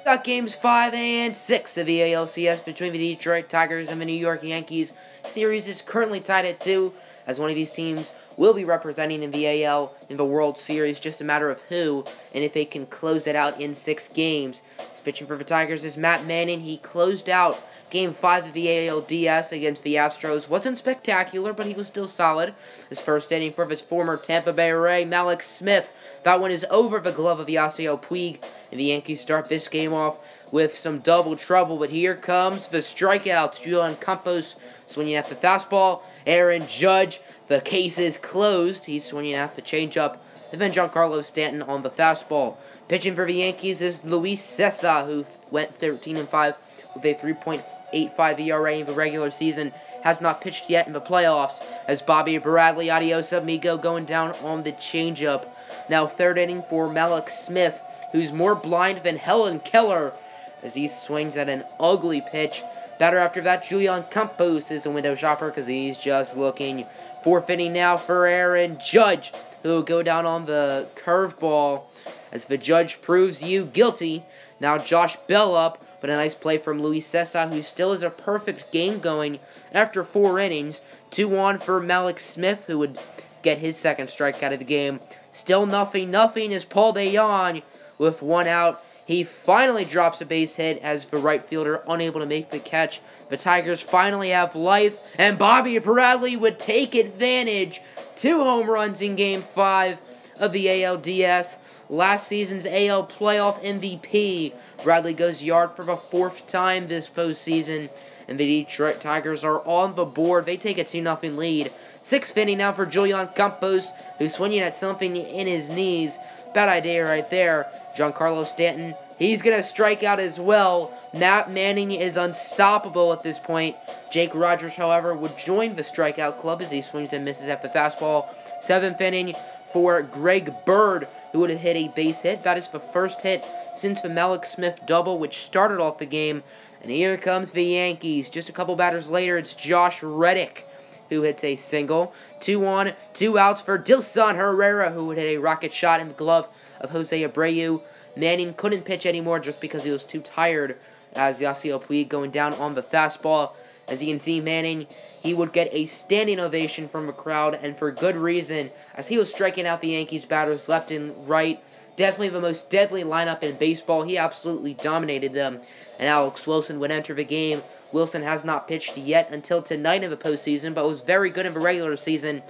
Got games 5 and 6 of the ALCS between the Detroit Tigers and the New York Yankees. Series is currently tied at 2, as one of these teams will be representing in the AL in the World Series. Just a matter of who and if they can close it out in 6 games. Pitching for the Tigers is Matt Manning. He closed out Game 5 of the ALDS against the Astros. Wasn't spectacular, but he was still solid. His first inning for his former Tampa Bay Ray, Mallex Smith. That one is over the glove of Yasiel Puig, and the Yankees start this game off with some double trouble. But here comes the strikeouts. Julian Campos swinging at the fastball. Aaron Judge, the case is closed. He's swinging at the changeup. And then Giancarlo Stanton on the fastball. Pitching for the Yankees is Luis Cessa, who went 13-5 with a 3.85 ERA in the regular season. Has not pitched yet in the playoffs, as Bobby Bradley, adios amigo, going down on the changeup. Now third inning for Mallex Smith, who's more blind than Helen Keller, as he swings at an ugly pitch. Batter after that, Julian Campos is the window shopper, because he's just looking. Fourth inning now for Aaron Judge, who will go down on the curveball, as the judge proves you guilty. Now Josh Bell up, but a nice play from Luis Cessa, who still has a perfect game going after 4 innings. 2-1 for Mallex Smith, who would get his second strikeout of the game. Still nothing as Paul DeJong with 1 out. He finally drops a base hit as the right fielder unable to make the catch. The Tigers finally have life, and Bobby Bradley would take advantage. 2 home runs in Game 5 of the ALDS. Last season's AL playoff MVP. Bradley goes yard for the 4th time this postseason, and the Detroit Tigers are on the board. They take a 2-0 lead. 6th inning now for Julian Campos, who's swinging at something in his knees. Bad idea right there. Giancarlo Stanton, he's going to strike out as well. Matt Manning is unstoppable at this point. Jake Rogers, however, would join the strikeout club as he swings and misses at the fastball. 7th inning for Greg Bird, who would have hit a base hit. That is the first hit since the Mallex Smith double, which started off the game. And here comes the Yankees. Just a couple batters later, it's Josh Reddick, who hits a single. 2-1, 2 outs for Dilson Herrera, who would hit a rocket shot in the glove of Jose Abreu. Manning couldn't pitch anymore just because he was too tired, as Yasiel Puig going down on the fastball. As you can see, Manning, he would get a standing ovation from the crowd, and for good reason, as he was striking out the Yankees batters left and right. Definitely the most deadly lineup in baseball. He absolutely dominated them, and Alex Wilson would enter the game. Wilson has not pitched yet until tonight in the postseason, but was very good in the regular season.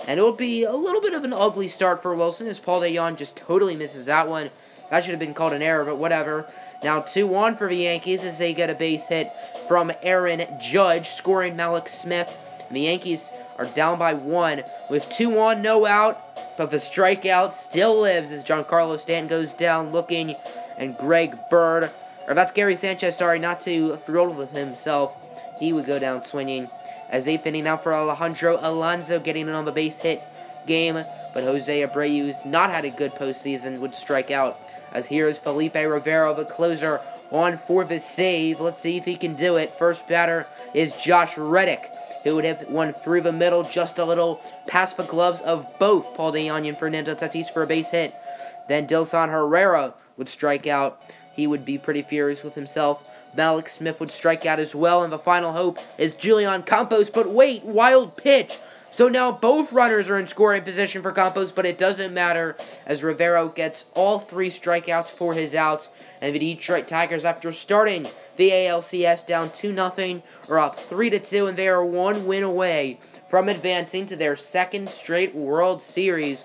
And it will be a little bit of an ugly start for Wilson, as Paul DeJong just totally misses that one. That should have been called an error, but whatever. Now 2-1 for the Yankees as they get a base hit from Aaron Judge, scoring Mallex Smith. And the Yankees are down by 1 with 2-1, no out. But the strikeout still lives as Giancarlo Stanton goes down looking, and Greg Bird, or that's Gary Sanchez, sorry, not to throttle with himself. He would go down swinging. As 8th inning now for Alejandro Alonso, getting in on the base hit game. But Jose Abreu, who's not had a good postseason, would strike out. As here is Felipe Rivero, the closer, on for the save. Let's see if he can do it. First batter is Josh Reddick, who would have one through the middle, just a little past the gloves of both Paul DeJong and Fernando Tatis for a base hit. Then Dilson Herrera would strike out. He would be pretty furious with himself. Mallex Smith would strike out as well, and the final hope is Julian Campos. But wait, wild pitch. So now both runners are in scoring position for Campos, but it doesn't matter as Rivero gets all 3 strikeouts for his outs. And the Detroit Tigers, after starting the ALCS down 2-0, are up 3-2, and they are 1 win away from advancing to their 2nd straight World Series.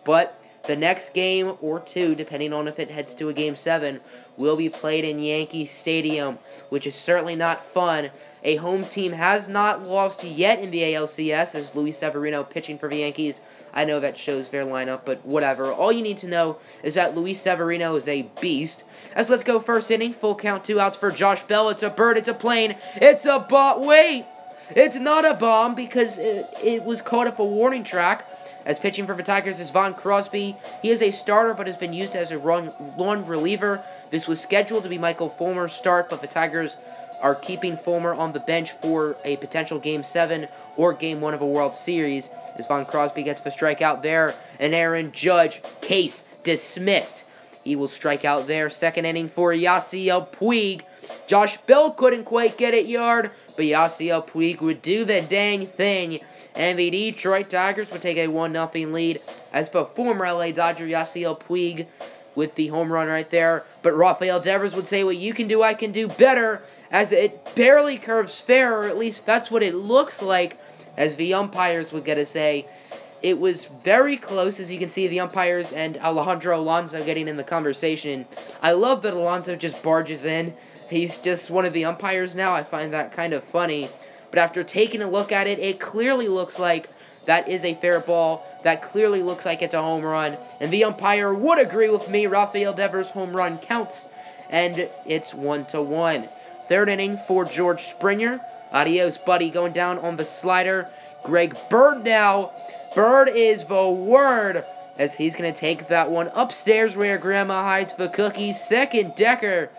But the next game, or 2, depending on if it heads to a Game 7, will be played in Yankee Stadium, which is certainly not fun. A home team has not lost yet in the ALCS, as Luis Severino pitching for the Yankees. I know that shows their lineup, but whatever. All you need to know is that Luis Severino is a beast. As let's go first inning, full count, 2 outs for Josh Bell. It's a bird, it's a plane, it's a bomb. Wait! It's not a bomb because it was caught up a warning track. As pitching for the Tigers is Vaughn Crosby. He is a starter but has been used as a lone reliever. This was scheduled to be Michael Fulmer's start, but the Tigers are keeping Fulmer on the bench for a potential Game 7 or Game 1 of a World Series, as Vaughn Crosby gets the strikeout there, and Aaron Judge, case dismissed. He will strike out there. Second inning for Yasiel Puig. Josh Bell couldn't quite get it yard, but Yasiel Puig would do the dang thing. And the Detroit Tigers would take a 1-0 lead as for former LA Dodger Yasiel Puig with the home run right there. But Rafael Devers would say, what you can do, I can do better, as it barely curves fair, or at least that's what it looks like, as the umpires would get a say. It was very close, as you can see, the umpires and Alejandro Alonso getting in the conversation. I love that Alonso just barges in. He's just one of the umpires now. I find that kind of funny. But after taking a look at it, it clearly looks like that is a fair ball. That clearly looks like it's a home run. And the umpire would agree with me. Rafael Devers' home run counts. And it's 1-1. Third inning for George Springer. Adios, buddy, going down on the slider. Greg Bird now. Bird is the word, as he's going to take that one upstairs where Grandma hides the cookies. Second decker,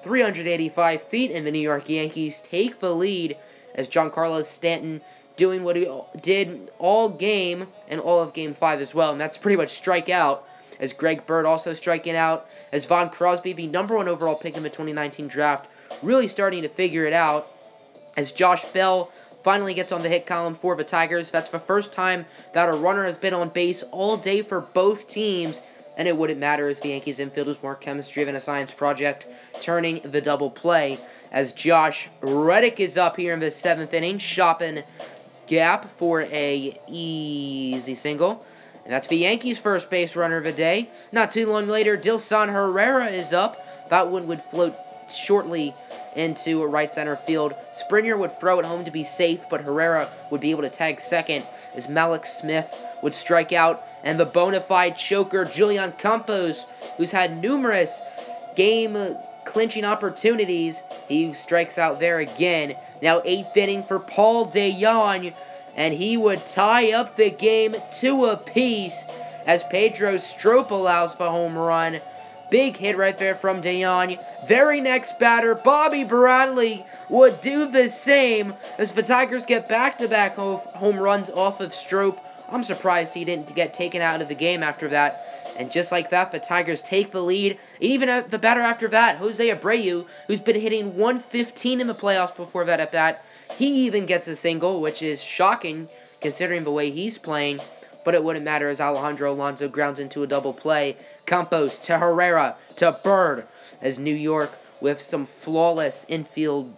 385 feet, and the New York Yankees take the lead as Giancarlo Stanton doing what he did all game and all of Game 5 as well, and that's pretty much strike out, as Greg Bird also striking out, as Vaughn Crosby, the #1 overall pick in the 2019 draft, really starting to figure it out, as Josh Bell finally gets on the hit column for the Tigers. That's the first time that a runner has been on base all day for both teams, and it wouldn't matter as the Yankees infield is more chemistry than a science project, turning the double play as Josh Reddick is up here in the 7th inning, shopping gap for a easy single. And that's the Yankees' first base runner of the day. Not too long later, Dilson Herrera is up. That one would float shortly into a right center field. Springer would throw it home to be safe, but Herrera would be able to tag second as Malik Smith would strike out, and the bona fide choker, Julian Campos, who's had numerous game-clinching opportunities, he strikes out there again. Now 8th inning for Paul DeJong, and he would tie up the game 2 apiece as Pedro Strop allows for home run. Big hit right there from DeJong. Very next batter, Bobby Bradley, would do the same as the Tigers get back-to-back home runs off of Strop. I'm surprised he didn't get taken out of the game after that. And just like that, the Tigers take the lead. And even the batter after that, Jose Abreu, who's been hitting .115 in the playoffs before that at-bat, he even gets a single, which is shocking considering the way he's playing. But it wouldn't matter as Alejandro Alonso grounds into a double play. Campos to Herrera to Bird as New York with some flawless infield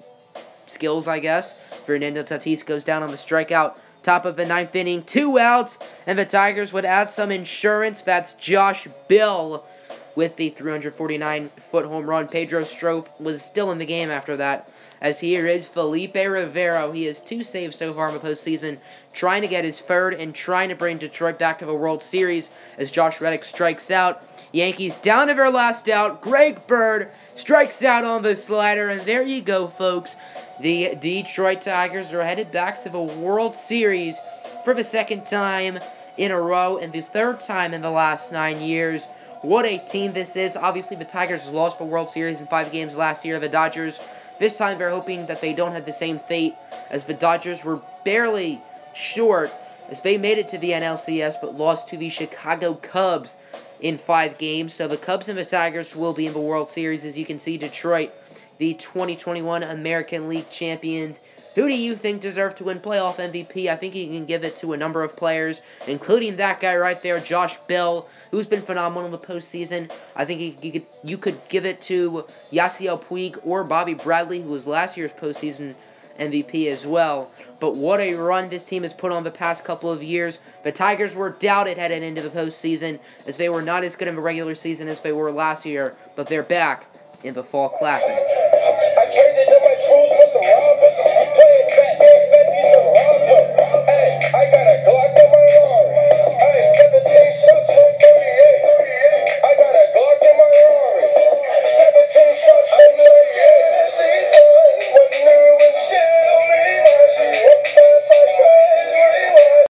skills, I guess. Fernando Tatis goes down on the strikeout. Top of the 9th inning, 2 outs, and the Tigers would add some insurance. That's Josh Bell with the 349-foot home run. Pedro Strop was still in the game after that. As here is Felipe Rivero. He has 2 saves so far in the postseason, trying to get his 3rd and trying to bring Detroit back to the World Series as Josh Reddick strikes out. Yankees down to their last out. Greg Bird strikes out on the slider, and there you go, folks. The Detroit Tigers are headed back to the World Series for the 2nd time in a row and the 3rd time in the last 9 years. What a team this is. Obviously, the Tigers lost the World Series in 5 games last year to the Dodgers. This time, they're hoping that they don't have the same fate as the Dodgers were barely short as they made it to the NLCS but lost to the Chicago Cubs in 5 games. So the Cubs and the Tigers will be in the World Series. As you can see, Detroit, the 2021 American League champions. Who do you think deserve to win playoff MVP? I think you can give it to a number of players, including that guy right there, Josh Bell, who's been phenomenal in the postseason. I think you could give it to Yasiel Puig or Bobby Bradley, who was last year's postseason MVP as well. But what a run this team has put on the past couple of years. The Tigers were doubted heading into the postseason, as they were not as good in the regular season as they were last year, but they're back in the Fall Classic.